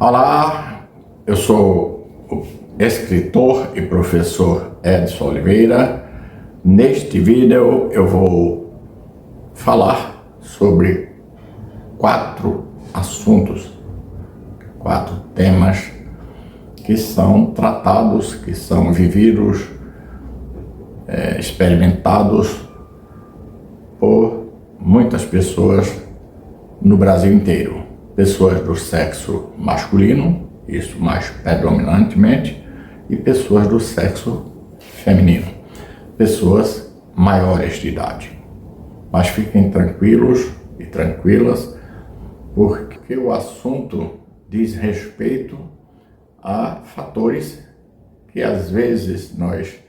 Olá, eu sou o escritor e professor Edson Oliveira. Neste vídeo eu vou falar sobre 4 assuntos, 4 temas que são tratados, que são vividos, experimentados por muitas pessoas no Brasil inteiro. Pessoas do sexo masculino, isso mais predominantemente, e pessoas do sexo feminino, pessoas maiores de idade. Mas fiquem tranquilos e tranquilas, porque o assunto diz respeito a fatores que às vezes nós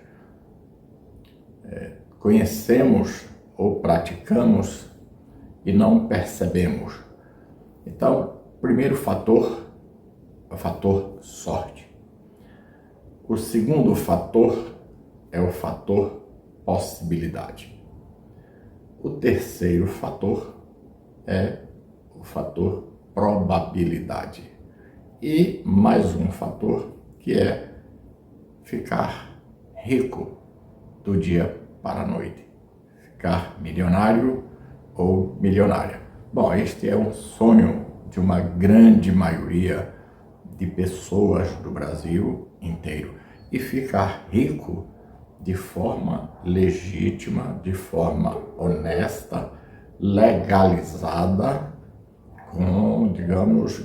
conhecemos ou praticamos e não percebemos. Então, o primeiro fator é o fator sorte. O segundo fator é o fator possibilidade. O terceiro fator é o fator probabilidade. E mais um fator que é ficar rico do dia para a noite. Ficar milionário ou milionária. Bom, este é um sonho de uma grande maioria de pessoas do Brasil inteiro. E ficar rico de forma legítima, de forma honesta, legalizada, com, digamos,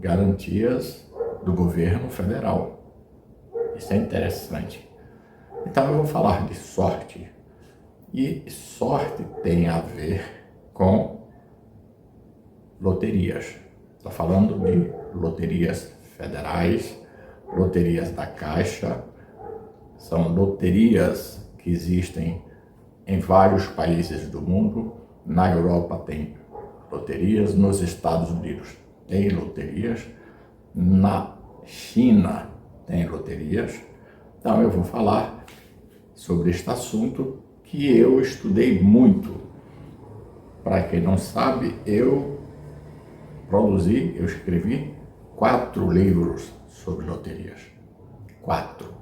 garantias do governo federal. Isso é interessante. Então eu vou falar de sorte. E sorte tem a ver com loterias. Estou falando de loterias federais, loterias da Caixa. São loterias que existem em vários países do mundo. Na Europa tem loterias, nos Estados Unidos tem loterias, na China tem loterias. Então eu vou falar sobre este assunto que eu estudei muito. Para quem não sabe, eu escrevi 4 livros sobre loterias. 4.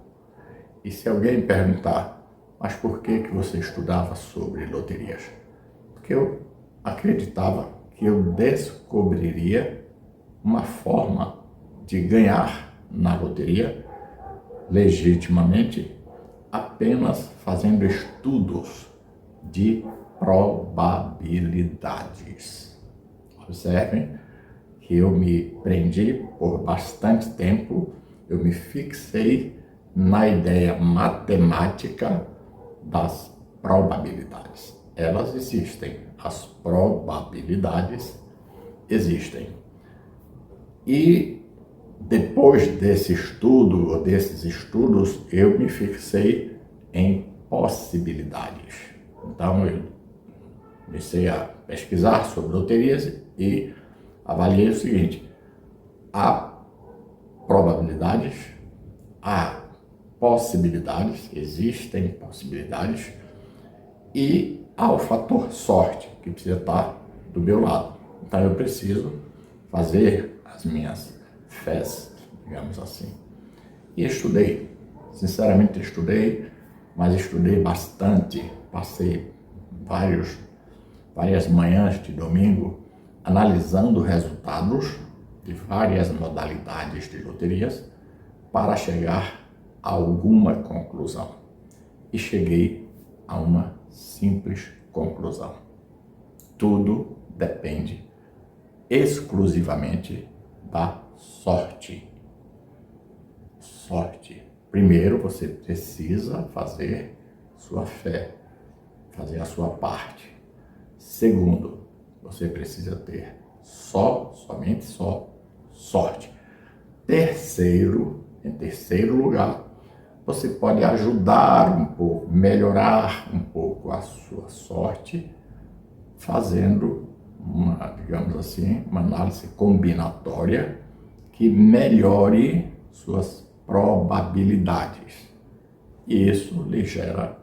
E se alguém perguntar, mas por que você estudava sobre loterias? Porque eu acreditava que eu descobriria uma forma de ganhar na loteria legitimamente apenas fazendo estudos de probabilidades. Observem que eu me prendi por bastante tempo, eu me fixei na ideia matemática das probabilidades. Elas existem, as probabilidades existem. E depois desse estudo, ou desses estudos, eu me fixei em possibilidades. Então, eu comecei a pesquisar sobre loterias e avaliei o seguinte: há probabilidades, há possibilidades, existem possibilidades, e há o fator sorte, que precisa estar do meu lado. Então, eu preciso fazer as minhas fés, digamos assim. E estudei, sinceramente estudei, mas estudei bastante. Passei várias manhãs de domingo analisando resultados de várias modalidades de loterias para chegar a alguma conclusão. E cheguei a uma simples conclusão: tudo depende exclusivamente da sorte. Sorte. Primeiro você precisa fazer sua fé, fazer a sua parte. Segundo, você precisa ter somente sorte. Em terceiro lugar, você pode ajudar um pouco, melhorar um pouco a sua sorte, fazendo digamos assim, uma análise combinatória que melhore suas probabilidades. E isso lhe gera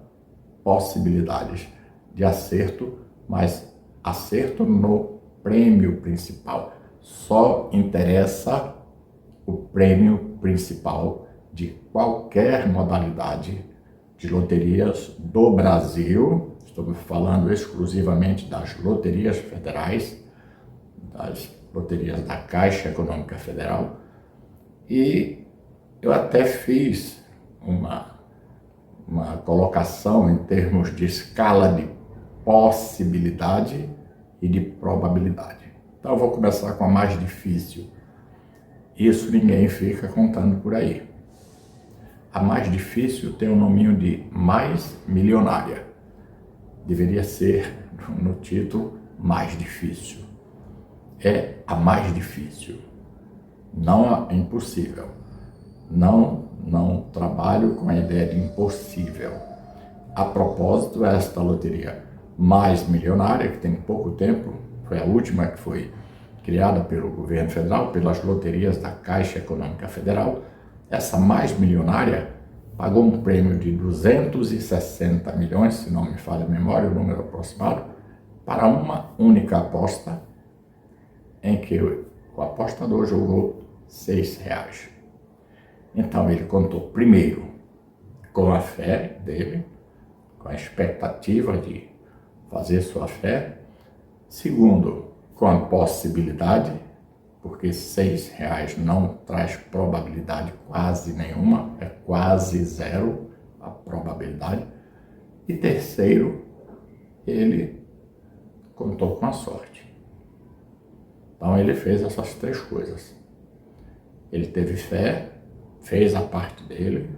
possibilidades de acerto, mas acerto no prêmio principal. só interessa o prêmio principal de qualquer modalidade de loterias do Brasil. Estou falando exclusivamente das loterias federais, das loterias da Caixa Econômica Federal. E eu até fiz uma colocação em termos de escala de possibilidade e de probabilidade. Então eu vou começar com a mais difícil. Isso ninguém fica contando por aí. A mais difícil tem o nominho de mais milionária. Deveria ser no título mais difícil. É a mais difícil. Não é impossível. Não trabalho com a ideia de impossível. A propósito, esta loteria mais milionária, que tem pouco tempo, foi a última que foi criada pelo governo federal, pelas loterias da Caixa Econômica Federal. Essa mais milionária pagou um prêmio de 260 milhões, se não me falha a memória, o número aproximado, para uma única aposta, em que o apostador jogou R$6. Então ele contou primeiro com a fé dele, com a expectativa de fazer sua fé. Segundo, com a possibilidade, porque R$6 não traz probabilidade quase nenhuma, é quase zero a probabilidade. E terceiro, ele contou com a sorte. Então ele fez essas três coisas. Ele teve fé, fez a parte dele,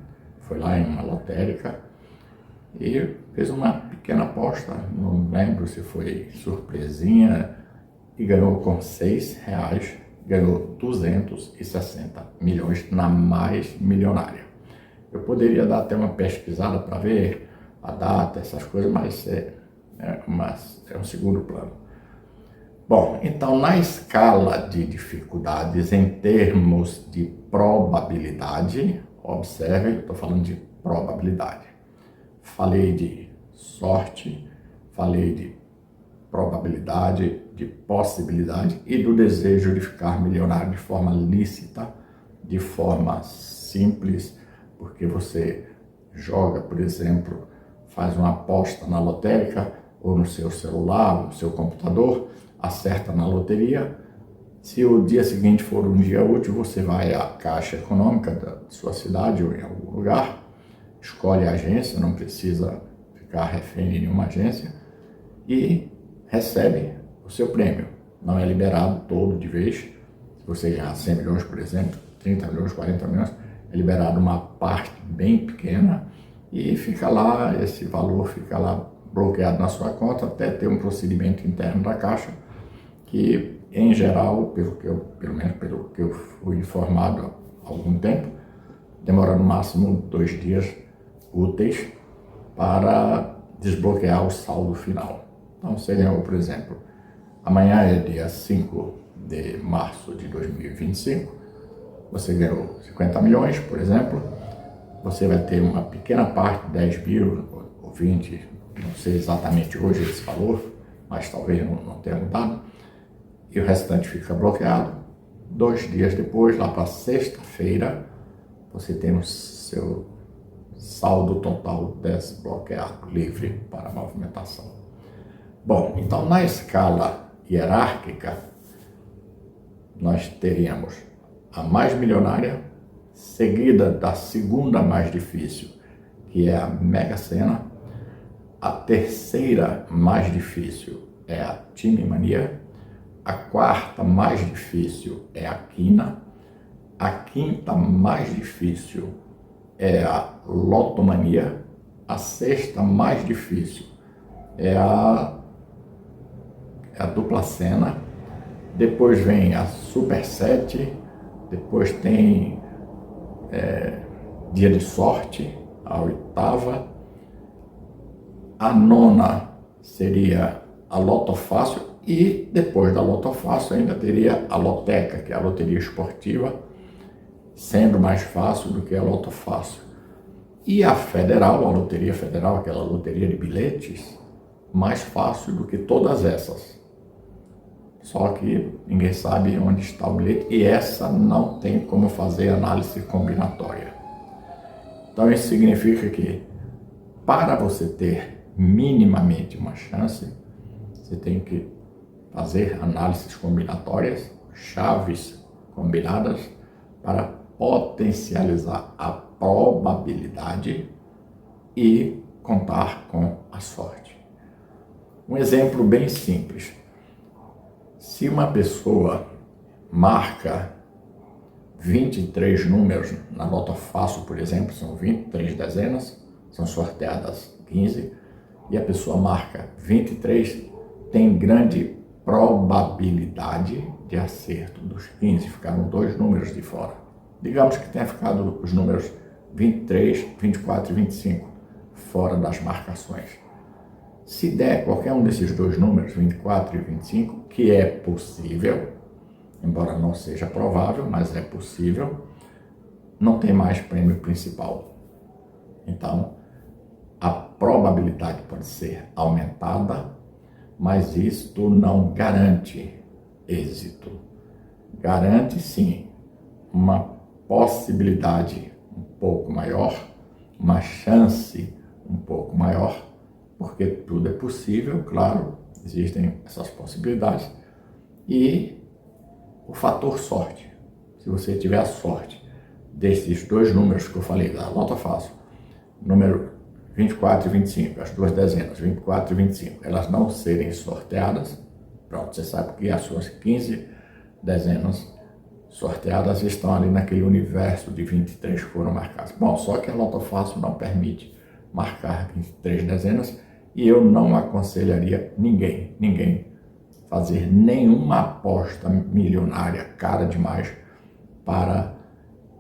foi lá em uma lotérica e fez uma pequena aposta, não lembro se foi surpresinha, e ganhou com R$6, ganhou 260 milhões na mais milionária. Eu poderia dar até uma pesquisada para ver a data, essas coisas, mas é um segundo plano. Bom, então na escala de dificuldades em termos de probabilidade, observe, eu estou falando de probabilidade. Falei de sorte, falei de probabilidade, de possibilidade e do desejo de ficar milionário de forma lícita, de forma simples, porque você joga, por exemplo, faz uma aposta na lotérica ou no seu celular, no seu computador, acerta na loteria. Se o dia seguinte for um dia útil, você vai à Caixa Econômica da sua cidade ou em algum lugar, escolhe a agência, não precisa ficar refém de nenhuma agência, e recebe o seu prêmio. Não é liberado todo de vez. Se você ganhar 100 milhões, por exemplo, 30 milhões, 40 milhões, é liberado uma parte bem pequena e fica lá, esse valor fica lá bloqueado na sua conta até ter um procedimento interno da Caixa, que em geral, pelo menos pelo que eu fui informado há algum tempo, demora no máximo 2 dias úteis para desbloquear o saldo final. Então você ganhou, por exemplo, amanhã é dia 5 de março de 2025, você ganhou 50 milhões, por exemplo, você vai ter uma pequena parte, 10 mil ou 20, não sei exatamente hoje esse valor, mas talvez não tenha mudado, e o restante fica bloqueado. 2 dias depois, lá para sexta-feira, você tem o seu saldo total desbloqueado, livre para movimentação. Bom, então na escala hierárquica, nós teríamos a mais milionária, seguida da segunda mais difícil, que é a Mega Sena. A terceira mais difícil é a Time Mania. A quarta mais difícil é a Quina. A quinta mais difícil é a Lotomania. A sexta mais difícil é a Dupla Sena. Depois vem a Super 7. Depois tem Dia de Sorte, a oitava. A nona seria a Loto Fácil. E depois da Loto Fácil ainda teria a Loteca, que é a loteria esportiva, sendo mais fácil do que a Loto Fácil. E a Federal, a Loteria Federal, aquela loteria de bilhetes, mais fácil do que todas essas. Só que ninguém sabe onde está o bilhete e essa não tem como fazer análise combinatória. Então isso significa que para você ter minimamente uma chance, você tem que fazer análises combinatórias, chaves combinadas, para potencializar a probabilidade e contar com a sorte. Um exemplo bem simples. Se uma pessoa marca 23 números na Loto Fácil, por exemplo, são 23 dezenas, são sorteadas 15, e a pessoa marca 23, tem grande probabilidade de acerto dos 15, ficaram 2 números de fora. Digamos que tenha ficado os números 23, 24 e 25 fora das marcações. Se der qualquer um desses 2 números, 24 e 25, que é possível, embora não seja provável, mas é possível, não tem mais prêmio principal. Então, a probabilidade pode ser aumentada, mas isto não garante êxito. Garante, sim, uma possibilidade um pouco maior, uma chance um pouco maior, porque tudo é possível, claro, existem essas possibilidades, e o fator sorte. Se você tiver a sorte desses 2 números que eu falei, da Loto Fácil, número 24 e 25, as 2 dezenas, 24 e 25, elas não serem sorteadas, pronto, você sabe que as suas 15 dezenas sorteadas estão ali naquele universo de 23 que foram marcadas. Bom, só que a Loto Fácil não permite marcar 23 dezenas e eu não aconselharia ninguém fazer nenhuma aposta milionária cara demais para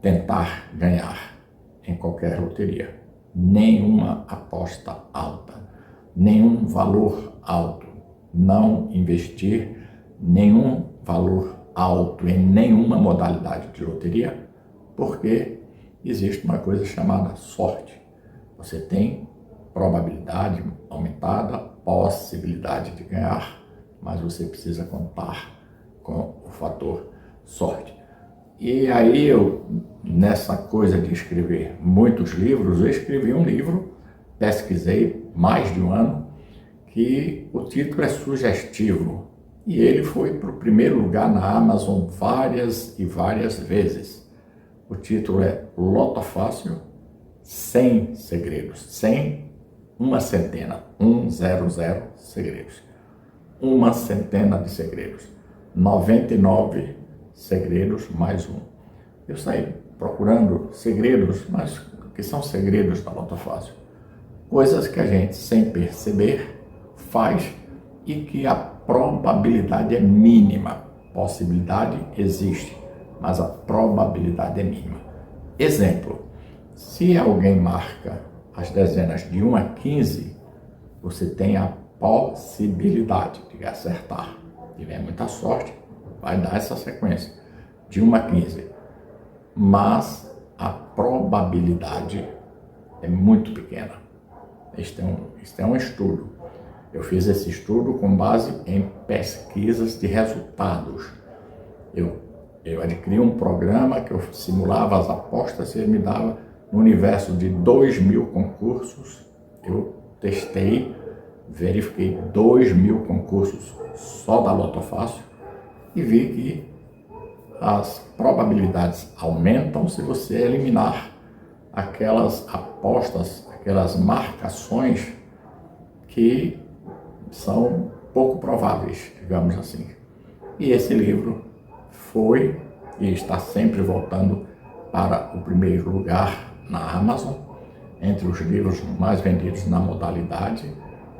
tentar ganhar em qualquer loteria. Nenhuma aposta alta, nenhum valor alto, não investir nenhum valor alto em nenhuma modalidade de loteria, porque existe uma coisa chamada sorte. Você tem probabilidade aumentada, possibilidade de ganhar, mas você precisa contar com o fator sorte. E aí eu, nessa coisa de escrever muitos livros, eu escrevi um livro, pesquisei mais de um ano, que o título é sugestivo. E ele foi para o primeiro lugar na Amazon várias e várias vezes. O título é Loto Fácil, 100 segredos, 100, uma centena, 100 segredos. Uma centena de segredos, 99 segredos mais um. Eu saí procurando segredos, mas o que são segredos da Loto Fácil? Coisas que a gente, sem perceber, faz e que a probabilidade é mínima. Possibilidade existe, mas a probabilidade é mínima. Exemplo, se alguém marca as dezenas de 1 a 15, você tem a possibilidade de acertar. Se tiver muita sorte, vai dar essa sequência, de 1 a 15. Mas a probabilidade é muito pequena. Este é um estudo. Eu fiz esse estudo com base em pesquisas de resultados. Eu adquiri um programa que eu simulava as apostas e ele me dava, no universo de 2.000 concursos, eu testei, verifiquei 2.000 concursos só da Loto Fácil e vi que as probabilidades aumentam se você eliminar aquelas apostas, aquelas marcações que são pouco prováveis, digamos assim. E esse livro foi e está sempre voltando para o primeiro lugar na Amazon, entre os livros mais vendidos na modalidade,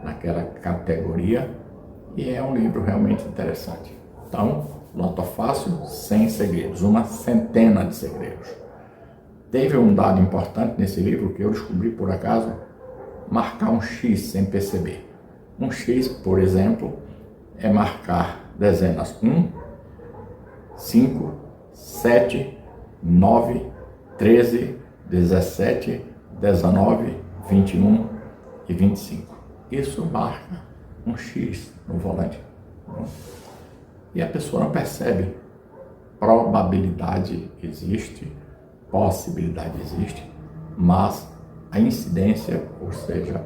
naquela categoria, e é um livro realmente interessante. Então, Loto Fácil, 100 segredos, uma centena de segredos. Teve um dado importante nesse livro que eu descobri por acaso, marcar um X sem perceber. Um X, por exemplo, é marcar dezenas 1, 5, 7, 9, 13, 17, 19, 21 e 25. Isso marca um X no volante. E a pessoa não percebe. Probabilidade existe, possibilidade existe, mas a incidência, ou seja,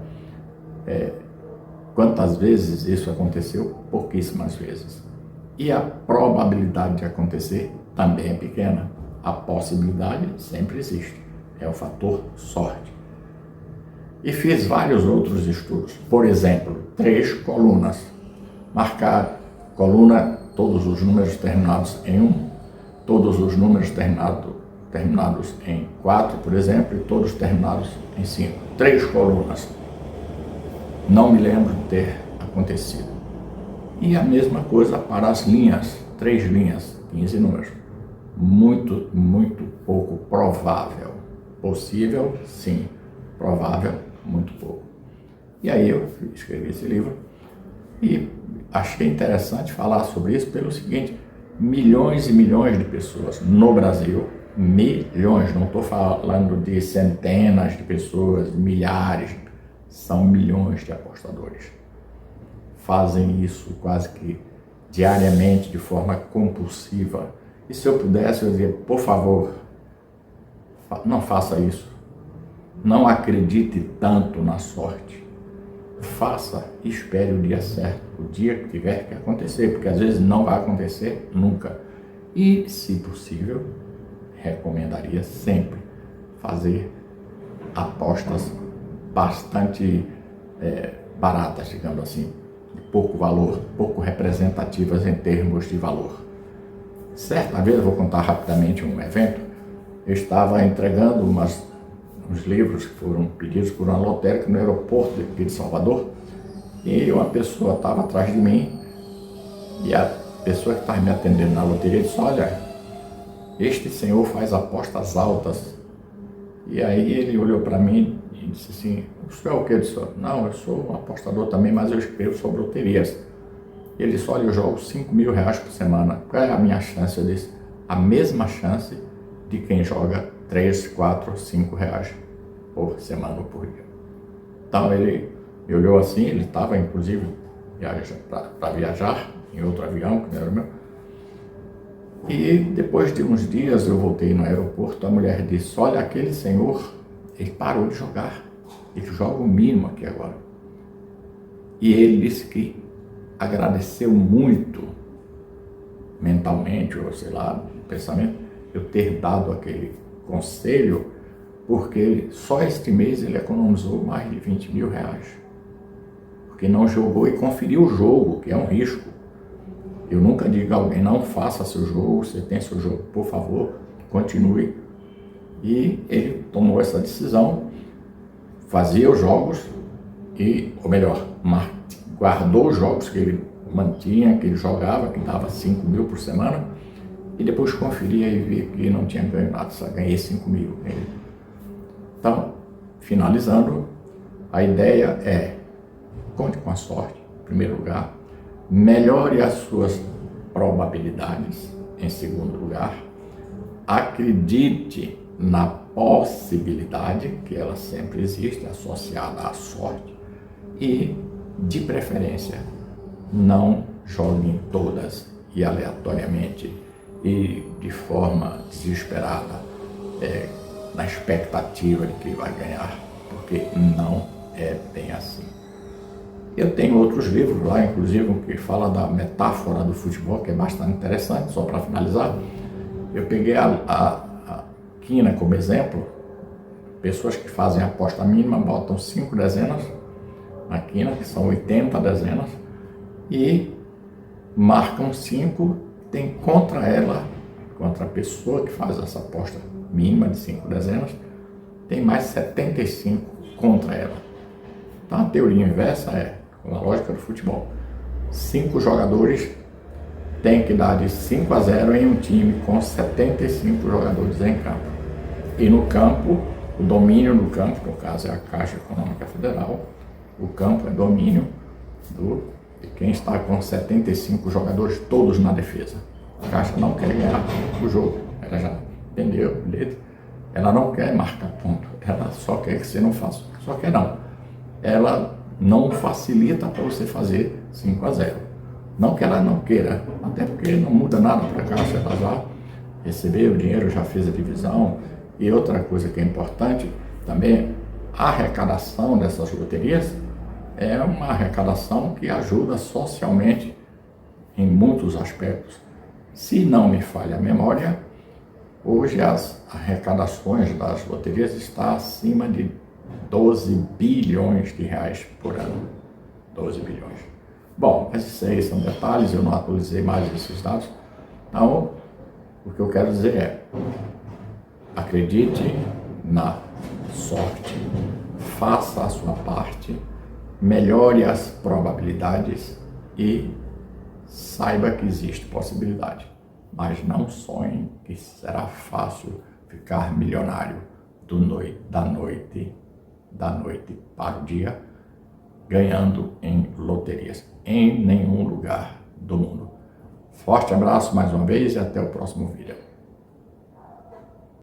quantas vezes isso aconteceu? Pouquíssimas vezes. E a probabilidade de acontecer também é pequena. A possibilidade sempre existe. É o fator sorte. E fiz vários outros estudos. Por exemplo, 3 colunas. Marcar coluna, todos os números terminados em 1, todos os números terminados em 4, por exemplo, e todos terminados em 5. 3 colunas. Não me lembro de ter acontecido. E a mesma coisa para as linhas, 3 linhas, 15 números. Muito, muito pouco provável. Possível, sim. Provável, muito pouco. E aí eu escrevi esse livro e achei interessante falar sobre isso pelo seguinte: milhões e milhões de pessoas no Brasil, milhões, não estou falando de centenas de pessoas, milhares, são milhões de apostadores. Fazem isso quase que diariamente, de forma compulsiva. E se eu pudesse, eu dizia, por favor, não faça isso. Não acredite tanto na sorte. Faça e espere o dia certo, o dia que tiver que acontecer, porque às vezes não vai acontecer nunca. E, se possível, recomendaria sempre fazer apostas bastante baratas, digamos assim, de pouco valor, pouco representativas em termos de valor. Certa vez, eu vou contar rapidamente um evento, eu estava entregando uns livros que foram pedidos por uma lotérica no aeroporto aqui de Salvador, e uma pessoa estava atrás de mim, e a pessoa que estava me atendendo na loteria disse, olha, este senhor faz apostas altas. E aí ele olhou para mim e disse assim, o senhor é o que? Eu disse, não, eu sou um apostador também, mas eu escrevo sobre loterias. Ele disse, olha, eu jogo R$5.000 por semana. Qual é a minha chance? Eu disse, a mesma chance de quem joga 3, 4, 5 reais por semana ou por dia. Então ele me olhou assim, ele estava inclusive para viajar em outro avião, que não era o meu. E depois de uns dias eu voltei no aeroporto, a mulher disse, olha, aquele senhor, ele parou de jogar, ele joga o mínimo aqui agora. E ele disse que agradeceu muito, mentalmente, ou sei lá, no pensamento, eu ter dado aquele conselho, porque só este mês ele economizou mais de R$20.000, porque não jogou e conferiu o jogo, que é um risco. Eu nunca digo a alguém, não faça seu jogo, você tem seu jogo, por favor, continue. E ele tomou essa decisão, fazia os jogos, ou melhor, guardou os jogos que ele mantinha, que ele jogava, que dava 5.000 por semana, e depois conferia e via que não tinha ganho nada, só ganhei 5.000. Então, finalizando, a ideia é, conte com a sorte, em primeiro lugar, melhore as suas probabilidades, em segundo lugar, acredite na possibilidade, que ela sempre existe, associada à sorte, e, de preferência, não jogue em todas e aleatoriamente e de forma desesperada, na expectativa de que vai ganhar, porque não é bem assim. Eu tenho outros livros lá, inclusive um que fala da metáfora do futebol, que é bastante interessante, só para finalizar. Eu peguei a quina como exemplo, pessoas que fazem aposta mínima, botam 5 dezenas na quina, que são 80 dezenas, e marcam 5, tem contra ela, contra a pessoa que faz essa aposta mínima de 5 dezenas, tem mais 75 contra ela. Então a teoria inversa é, com a lógica do futebol, 5 jogadores têm que dar de 5-0 em um time com 75 jogadores em campo. E no campo, o domínio no campo, no caso é a Caixa Econômica Federal, o campo é domínio de quem está com 75 jogadores, todos na defesa. A Caixa não quer ganhar o jogo, ela já entendeu o bilhete, ela não quer marcar ponto, ela só quer que você não faça, ela não facilita para você fazer 5-0. Não que ela não queira, até porque não muda nada para a Caixa, ela já recebeu o dinheiro, já fez a divisão. E outra coisa que é importante também, a arrecadação dessas loterias é uma arrecadação que ajuda socialmente em muitos aspectos. Se não me falha a memória, hoje as arrecadações das loterias estão acima de 12 bilhões de reais por ano. 12 bilhões. Bom, mas isso aí são detalhes, eu não atualizei mais esses dados. Então, o que eu quero dizer é, acredite na sorte, faça a sua parte, melhore as probabilidades e saiba que existe possibilidade. Mas não sonhe que será fácil ficar milionário da noite para o dia, ganhando em loterias, em nenhum lugar do mundo. Forte abraço mais uma vez e até o próximo vídeo.